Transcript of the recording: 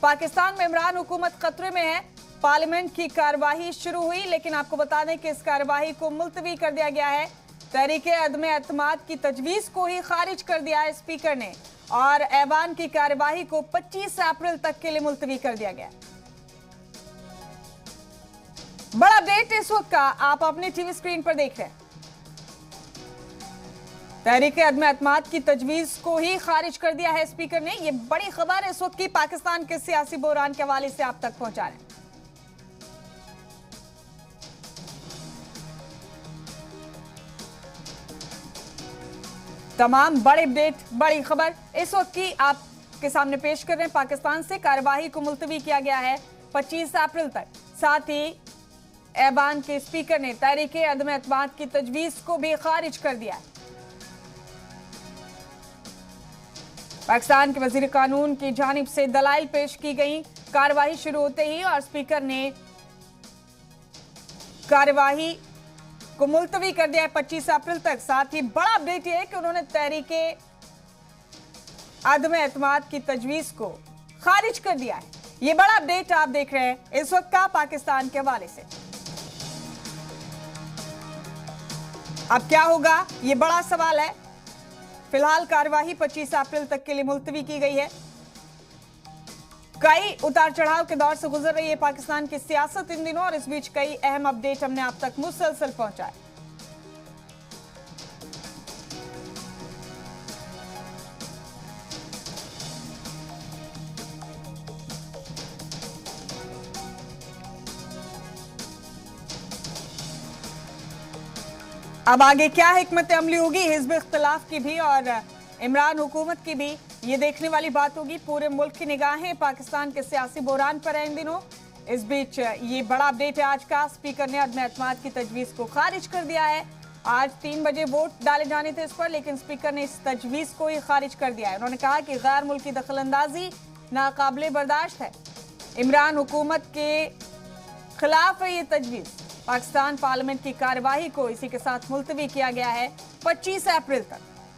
पाकिस्तान में इमरान हुकूमत खतरे में है। पार्लियामेंट की कार्यवाही शुरू हुई, लेकिन आपको बता दें कि इस कार्यवाही को मुलतवी कर दिया गया है। तहरीके अदम एतमाद की तजवीज को ही खारिज कर दिया है स्पीकर ने, और ऐवान की कार्यवाही को 25 अप्रैल तक के लिए मुलतवी कर दिया गया। बड़ा अपडेट इस वक्त का आप अपने टीवी स्क्रीन पर देख रहे हैं। तहरीके अदम एतमाद की तजवीज को ही खारिज कर दिया है स्पीकर ने। यह बड़ी खबर इस वक्त की पाकिस्तान के सियासी बहरान के हवाले से आप तक पहुंचा रहे हैं। तमाम बड़े अपडेट, बड़ी खबर इस वक्त की आपके सामने पेश कर रहे हैं। पाकिस्तान से कार्यवाही को मुलतवी किया गया है 25 अप्रैल तक। साथ ही ऐवान के स्पीकर ने तहरीके अदम एतमाद की तजवीज को भी खारिज कर दिया है। पाकिस्तान के वजीर कानून की जानिब से दलाइल पेश की गई कार्यवाही शुरू होते ही, और स्पीकर ने कार्यवाही को मुलतवी कर दिया है 25 अप्रैल तक। साथ ही बड़ा अपडेट यह है कि उन्होंने तहरीके अदम एतमाद की तजवीज को खारिज कर दिया है। यह बड़ा अपडेट आप देख रहे हैं इस वक्त का पाकिस्तान के हवाले से। अब क्या होगा, यह बड़ा सवाल है। फिलहाल कार्यवाही 25 अप्रैल तक के लिए मुलतवी की गई है। कई उतार चढ़ाव के दौर से गुजर रही है पाकिस्तान की सियासत इन दिनों, और इस बीच कई अहम अपडेट हमने आप तक मुसलसल पहुंचाए। अब आगे क्या हिकमत अमली होगी हिज़्ब इख्तिलाफ की भी और इमरान हुकूमत की भी, ये देखने वाली बात होगी। पूरे मुल्क की निगाहें पाकिस्तान के सियासी बहरान पर है इन दिनों। इस बीच ये बड़ा अपडेट है आज का। स्पीकर ने अदम एतमाद की तजवीज को खारिज कर दिया है। आज 3 बजे वोट डाले जाने थे इस पर, लेकिन स्पीकर ने इस तजवीज को ही खारिज कर दिया है। उन्होंने कहा कि गैर मुल्की दखलंदाजी नाकाबिले बर्दाश्त है। इमरान हुकूमत के खिलाफ है ये तजवीज। पाकिस्तान पार्लियामेंट की कार्यवाही को इसी के साथ मुलतवी किया गया है 25 अप्रैल तक।